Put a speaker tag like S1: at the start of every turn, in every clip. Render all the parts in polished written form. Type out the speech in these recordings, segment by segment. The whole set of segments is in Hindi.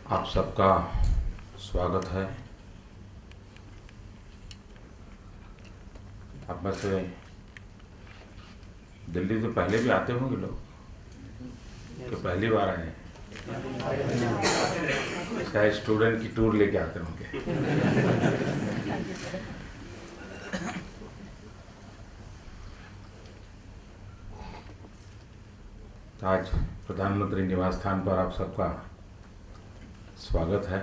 S1: आप सबका स्वागत है। आप में से दिल्ली तो पहले भी आते होंगे लोग, कि पहली बार आए हैं? शायद स्टूडेंट की टूर लेके आते होंगे। आज प्रधानमंत्री निवास स्थान पर आप सबका स्वागत है।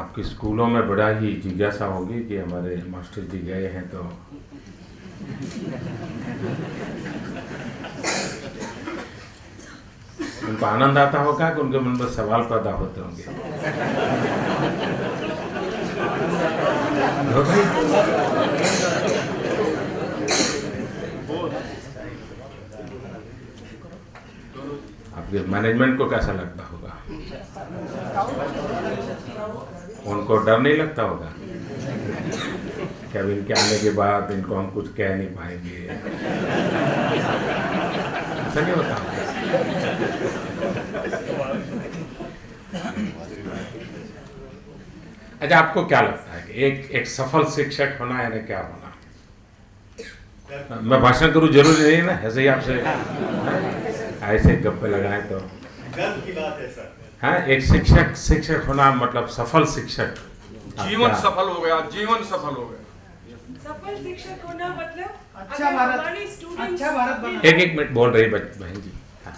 S1: आपके स्कूलों में बड़ा ही जिज्ञासा होगी कि हमारे मास्टर जी गए हैं तो उनको आनंद आता होगा कि उनके मन में सवाल पैदा होते होंगे। आपके मैनेजमेंट को कैसा लगता होगा? उनको डर नहीं लगता होगा कि अब इनके आने के बाद इनको हम कुछ कह नहीं पाएंगे? ऐसा नहीं होता? अच्छा, आपको क्या लगता है कि एक सफल शिक्षक होना है ना, क्या होना? मैं भाषण करूं जरूरी नहीं ना, ऐसे ही आपसे ऐसे गप्पे लगाए तो
S2: गर्व की बात है सर।
S1: हाँ, एक शिक्षक होना मतलब सफल शिक्षक।
S3: जीवन सफल हो गया, जीवन सफल हो गया।
S4: सफल शिक्षक होना मतलब
S5: अच्छा भारत बना।
S1: एक मिनट बोल रही बहन जी। हाँ।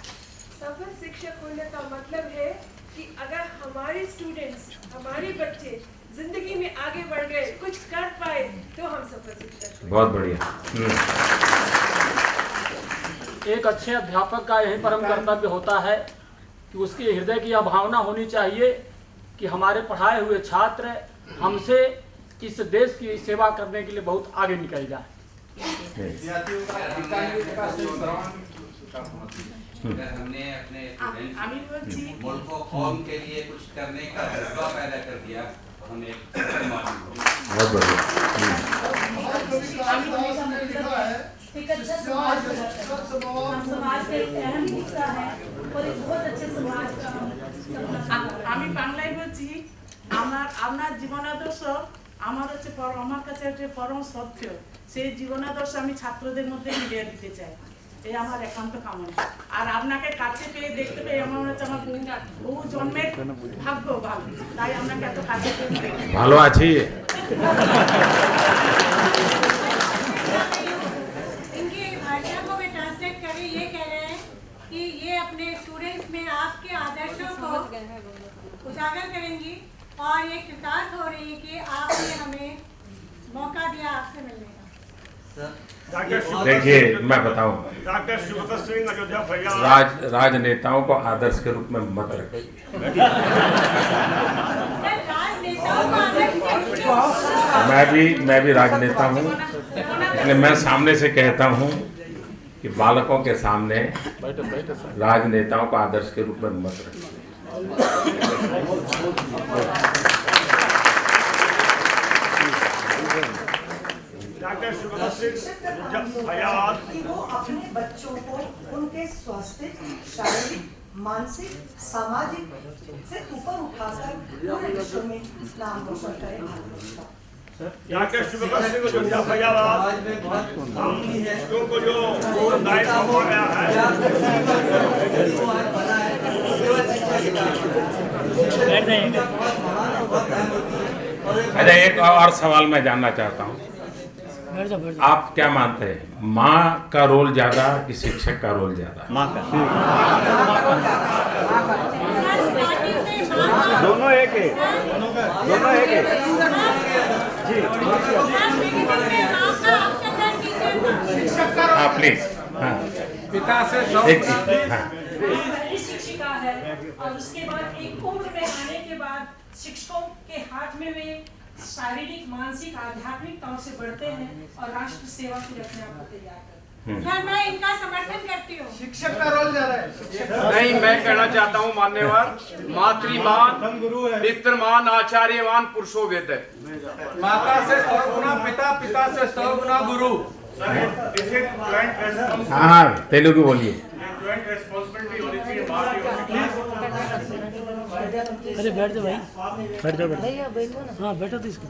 S4: सफल शिक्षक होने का मतलब है कि अगर हमारे स्टूडेंट्स, हमारे बच्चे जिंदगी में आगे बढ़ गए, कुछ कर पाए, तो हम सफल शिक्षक हैं।
S1: बहुत बढ़िया।
S5: एक अच्छे अध्यापक का यही परम कर्तव्य होता है कि उसके हृदय की यह भावना होनी चाहिए कि हमारे पढ़ाए हुए छात्र हमसे इस देश की सेवा करने के लिए बहुत आगे निकल जाए।
S6: हमने अपने मुल्क को कौम के लिए कुछ करने का जज्बा पैदा कर दिया, हमें
S1: बहुत बढ़िया।
S7: समाज का एक अहम हिस्सा है और एक बहुत अच्छे समाज का
S8: আমি বাংলায় বলছি। আমার জীবনাদর্শ আমার কাছে একটা পরম সত্য, সেই জীবনাদর্শ আমি ছাত্রদের মধ্যে মিলিয়ে দিতে চাই। এই আমার একান্ত কামনা। আর আপনাকে কাছে পেয়ে দেখতে পেয়ে আমার মনে হচ্ছে আমার বহু জন্মের ভাগ্য ভালো, তাই আপনাকে এত কাছে পেয়ে দেখতে
S1: ভালো আছি।
S7: इनकी भाषा को भी ट्रांसलेट करके ये कह रहे हैं कि ये अपने स्टूडेंट्स में आपके आदर्शों को उजागर करेंगी और ये कृतार्थ हो रही है कि आपने हमें मौका दिया आपसे मिलने का।
S1: देखिए, मैं बताऊं,
S2: डॉक्टर शिवदत्त सिंह अयोध्या भैया
S1: राजनेताओं को आदर्श के रूप में मत रखिए।
S7: सर, राजनेताओं को आदर्श के रूप में
S1: मैं भी राजनेता हूं, इसलिए मैं सामने से कहता हूं कि बालकों के सामने राजनेताओं को आदर्श के रूप में मत रखिए।
S2: डॉक्टर शिवदत्त सिंह भैया
S9: कि वो अपने बच्चों को उनके स्वास्थ्य, शारीरिक, मानसिक, सामाजिक से ऊपर उठाकर पूरे विश्व में नाम रोशन करें।
S2: डॉक्टर शिवदत्त सिंह अयोध्या भैया हम बच्चों को जो दायित्व हो गया है,
S1: अच्छा, एक और सवाल मैं जानना चाहता हूं, आप क्या मानते हैं, माँ का रोल ज्यादा कि शिक्षक का रोल ज्यादा? माँ का।
S2: दोनों एक है, दोनों एक है जी।
S1: हाँ प्लीज। हाँ,
S5: पिता से
S1: हाँ।
S7: शिक्षिका है और उसके बाद एक उम्र में आने के बाद शिक्षकों के हाथ में वे शारीरिक, मानसिक, आध्यात्मिक तौर से बढ़ते हैं और राष्ट्र सेवा के लिए अपने आप को तैयार करते हैं। सर, मैं इनका समर्थन करती हूँ।
S5: शिक्षक का रोल ज्यादा है।
S3: नहीं, मैं कहना चाहता हूँ मान्यवर, मातृमान, पितृमान, आचार्यमान पुरुषो वेद है।
S5: माता से 100 गुना पिता, पिता से 100 गुना गुरु।
S1: हाँ, तेलुगु बोलिए।
S3: एक रिस्पॉन्सिबिलिटी होनी चाहिए बाहर की
S5: अरे बैठ जाओ भाई, बैठ जाओ हाँ बैठो तो इसको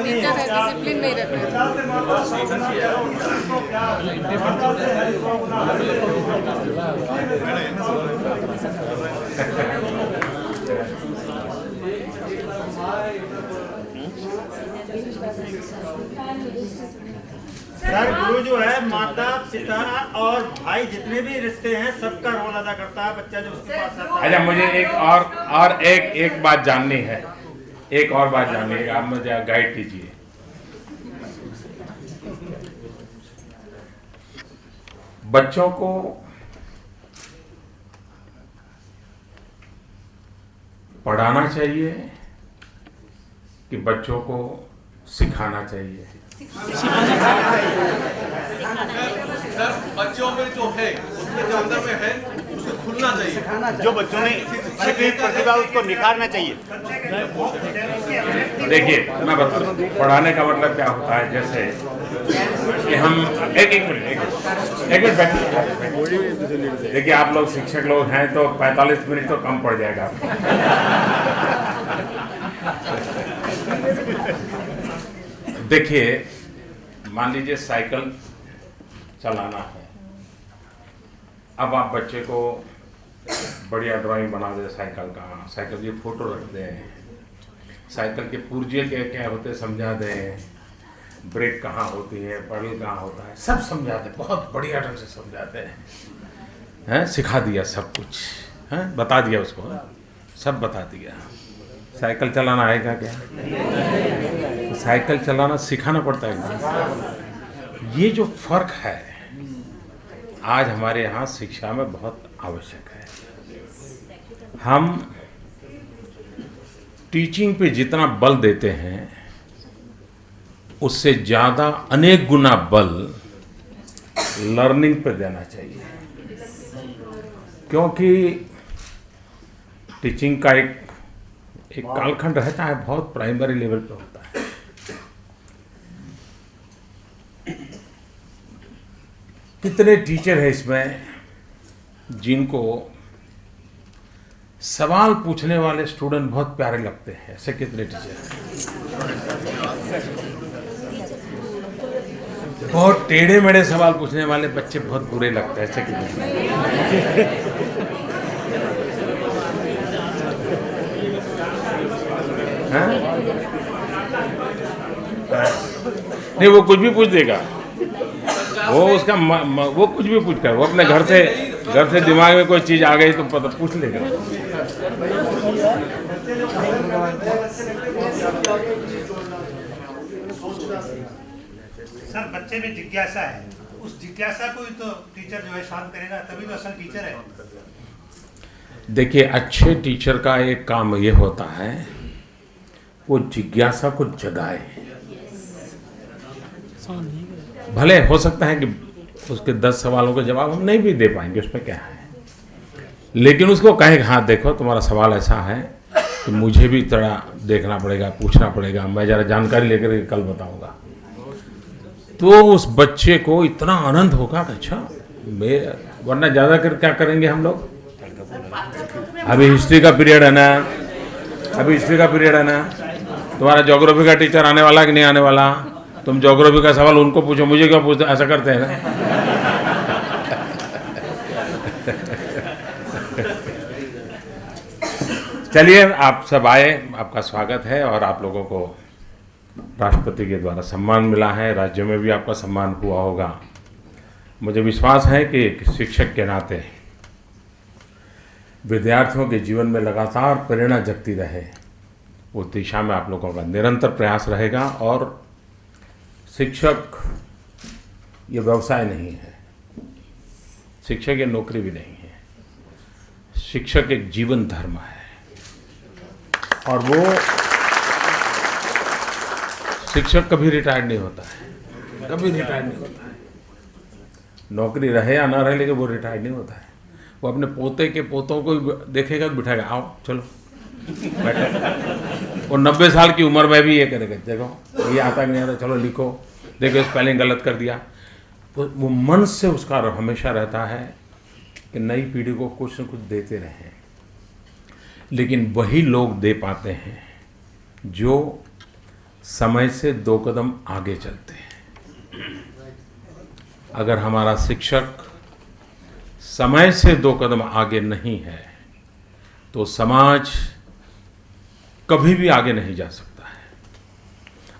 S4: डिसिप्लिन नहीं रख
S10: सर, गुरु जो है माता पिता और भाई जितने भी रिश्ते हैं सबका रोल अदा करता है। बच्चा जो उसके पास आता है।
S1: अच्छा, मुझे एक बात जाननी है, एक और बात जाननी है, आप मुझे गाइड कीजिए। बच्चों को पढ़ाना चाहिए कि बच्चों को सिखाना चाहिए?
S3: सर, बच्चों में जो है उसके जो अंदर में है उसको खुलना चाहिए,
S10: जो बच्चों में छिपी प्रतिभा उसको निखारना चाहिए।
S1: देखिए, मैं बताता हूँ पढ़ाने का मतलब क्या होता है। जैसे कि हम एक मिनट बैठिए। देखिए, आप लोग शिक्षक लोग हैं तो 45 मिनट तो कम पड़ जाएगा आपको। देखिए, मान लीजिए साइकिल चलाना है। अब आप बच्चे को बढ़िया ड्राइंग बना दे साइकिल का, साइकिल की फोटो रख दें, साइकिल के पुर्जे क्या क्या होते समझा दें, ब्रेक कहाँ होती है, पैडल कहाँ होता है, सब समझा दें, बहुत बढ़िया ढंग से समझाते हैं। सिखा दिया सब कुछ, हैं, बता दिया उसको, सब बता दिया। साइकिल चलाना आएगा क्या? साइकिल चलाना सिखाना पड़ता है। ये जो फर्क है आज हमारे यहाँ शिक्षा में बहुत आवश्यक है। हम टीचिंग पे जितना बल देते हैं उससे ज़्यादा अनेक गुना बल लर्निंग पे देना चाहिए, क्योंकि टीचिंग का एक कालखंड रहता है, बहुत प्राइमरी लेवल पे होता है। कितने टीचर हैं इसमें जिनको सवाल पूछने वाले स्टूडेंट बहुत प्यारे लगते हैं? ऐसे कितने टीचर हैं? बहुत टेढ़े मेढ़े सवाल पूछने वाले बच्चे बहुत बुरे लगते हैं। ऐसे कितने? नहीं, वो कुछ भी पूछ देगा, वो उसका वो कुछ भी पूछ कर, वो अपने घर से दिमाग में कोई चीज आ गई तो पता पूछ लेगा।
S10: सर, बच्चे में जिज्ञासा है, उस जिज्ञासा को ही तो टीचर जो है शांत करेगा, तभी तो असल टीचर है।
S1: देखिए, अच्छे टीचर का एक काम ये होता है वो जिज्ञासा को जगाए। भले हो सकता है कि उसके 10 सवालों के जवाब हम नहीं भी दे पाएंगे, उसमें क्या है, लेकिन उसको कहे कि हाँ देखो तुम्हारा सवाल ऐसा है कि मुझे भी थोड़ा देखना पड़ेगा, पूछना पड़ेगा, मैं ज़रा जानकारी लेकर कल बताऊंगा। तो उस बच्चे को इतना आनंद होगा कि अच्छा वरना ज़्यादा कर क्या करेंगे हम लोग। अभी हिस्ट्री का पीरियड है ना, तुम्हारा ज्योग्राफी का टीचर आने वाला कि नहीं आने वाला, तुम ज्योग्राफी का सवाल उनको पूछो, मुझे क्यों पूछते, ऐसा करते हैं ना। चलिए, आप सब आए, आपका स्वागत है और आप लोगों को राष्ट्रपति के द्वारा सम्मान मिला है, राज्य में भी आपका सम्मान हुआ होगा। मुझे विश्वास है कि एक शिक्षक के नाते विद्यार्थियों के जीवन में लगातार प्रेरणा जगती रहे, उस दिशा में आप लोगों का निरंतर प्रयास रहेगा। और शिक्षक ये व्यवसाय नहीं है, शिक्षक ये नौकरी भी नहीं है, शिक्षक एक जीवन धर्म है। और वो शिक्षक कभी रिटायर्ड नहीं होता है, कभी रिटायर्ड नहीं होता है। नौकरी रहे या ना रहे, लेकिन वो रिटायर्ड नहीं होता है। वो अपने पोते के पोतों को देखेगा तो बिठाएगा, आओ चलो बैठो। वो 90 साल की उम्र में भी ये करेगा, देखो ये आता नहीं आता, चलो लिखो, देखो स्पेलिंग गलत कर दिया। तो वो मन से उसका हमेशा रहता है कि नई पीढ़ी को कुछ न कुछ देते रहें। लेकिन वही लोग दे पाते हैं जो समय से 2 कदम आगे चलते हैं। अगर हमारा शिक्षक समय से 2 कदम आगे नहीं है तो समाज कभी भी आगे नहीं जा सकता है।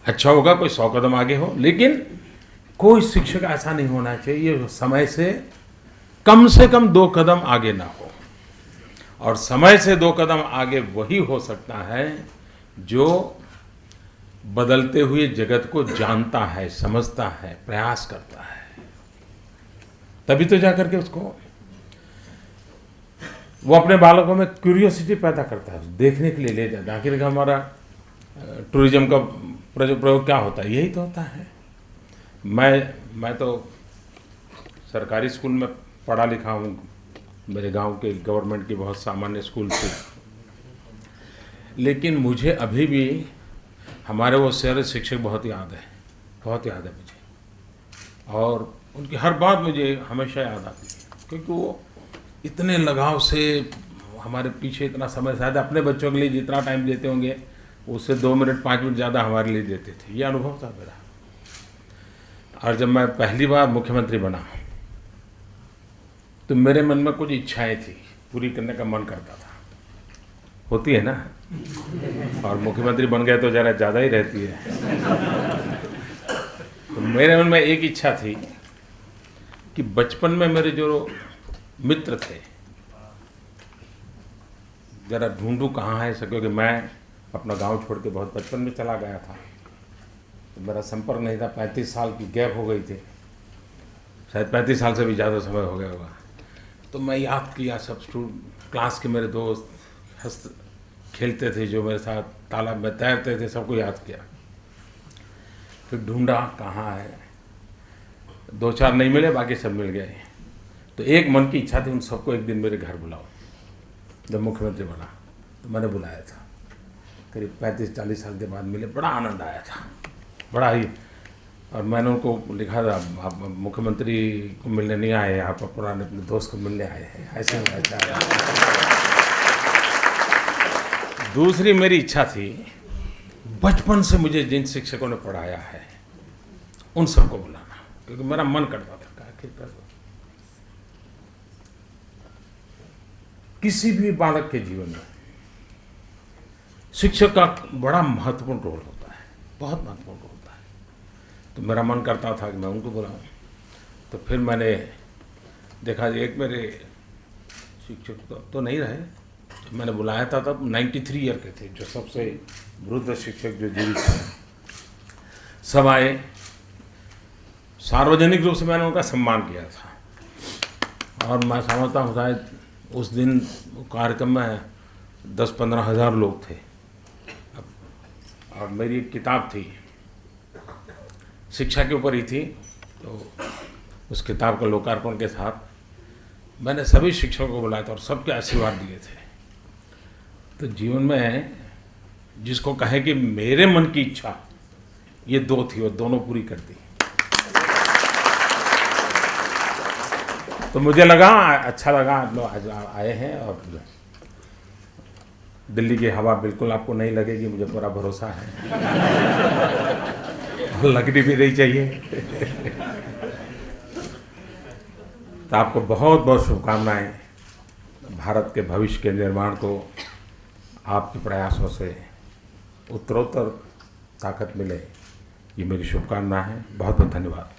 S1: अच्छा होगा कोई 100 कदम आगे हो, लेकिन कोई शिक्षक ऐसा नहीं होना चाहिए समय से कम 2 कदम आगे ना हो। और समय से 2 कदम आगे वही हो सकता है जो बदलते हुए जगत को जानता है, समझता है, प्रयास करता है। तभी तो जाकर के उसको वो अपने बालकों में क्यूरियोसिटी पैदा करता है, देखने के लिए ले जाता है। आखिर हमारा टूरिज्म का प्रयोग क्या होता है? यही तो होता है। मैं तो सरकारी स्कूल में पढ़ा लिखा हूँ। मेरे गांव के गवर्नमेंट की बहुत सामान्य स्कूल थी, लेकिन मुझे अभी भी हमारे वो शहर शिक्षक बहुत याद है मुझे। और उनकी हर बात मुझे हमेशा याद आती है, क्योंकि वो इतने लगाव से हमारे पीछे इतना समय, शायद अपने बच्चों के लिए जितना टाइम देते होंगे उससे 2 मिनट 5 मिनट ज़्यादा हमारे लिए देते थे। ये अनुभव था मेरा। और जब मैं पहली बार मुख्यमंत्री बना तो मेरे मन में कुछ इच्छाएं थी, पूरी करने का मन करता था। होती है ना, और मुख्यमंत्री बन गए तो ज़रा ज़्यादा ही रहती है। तो मेरे मन में एक इच्छा थी कि बचपन में मेरे जो मित्र थे ज़रा ढूंढूं कहाँ है सके, क्योंकि मैं अपना गांव छोड़ के बहुत बचपन में चला गया था, तो मेरा संपर्क नहीं था। 35 साल की गैप हो गई थी, शायद 35 साल से भी ज़्यादा समय हो गया होगा। तो मैं याद किया सब क्लास के मेरे दोस्त खेलते थे, जो मेरे साथ तालाब में तैरते थे, सबको याद किया। फिर ढूंढा कहाँ है, 2-4 नहीं मिले, बाकी सब मिल गए। तो एक मन की इच्छा थी उन सबको एक दिन मेरे घर बुलाओ। जब मुख्यमंत्री बना तो मैंने बुलाया था, करीब 35-40 साल के बाद मिले। बड़ा आनंद आया था, बड़ा ही। और मैंने उनको लिखा था, आप मुख्यमंत्री को मिलने नहीं आए, आप पुराने अपने दोस्त को मिलने आए हैं, ऐसे होना। दूसरी मेरी इच्छा थी, बचपन से मुझे जिन शिक्षकों ने पढ़ाया है उन सबको बुलाना, क्योंकि मेरा मन करता था आखिर किसी भी बालक के जीवन में शिक्षक का बड़ा महत्वपूर्ण रोल होता है, बहुत महत्वपूर्ण रोल होता है। तो मेरा मन करता था कि मैं उनको बुलाऊं। तो फिर मैंने देखा, एक मेरे शिक्षक तो नहीं रहे, तो मैंने बुलाया था तब 93 ईयर के थे, जो सबसे वृद्ध शिक्षक जो जीवित थे। सब आए, सार्वजनिक रूप से मैंने उनका सम्मान किया था। और मैं समझता हूँ शायद उस दिन कार्यक्रम में 10-15 हज़ार लोग थे। और मेरी एक किताब थी, शिक्षा के ऊपर ही थी, तो उस किताब का लोकार्पण के साथ मैंने सभी शिक्षकों को बुलाया था और सबके आशीर्वाद दिए थे। तो जीवन में जिसको कहे कि मेरे मन की इच्छा ये 2 थी, और दोनों पूरी कर दी। तो मुझे लगा अच्छा लगा आप लोग आज आए हैं। और दिल्ली की हवा बिल्कुल आपको नहीं लगेगी, मुझे पूरा भरोसा है। और लगनी भी नहीं चाहिए। तो आपको बहुत बहुत शुभकामनाएं। भारत के भविष्य के निर्माण को आपके प्रयासों से उत्तरोत्तर ताकत मिले, ये मेरी शुभकामना है। बहुत बहुत धन्यवाद।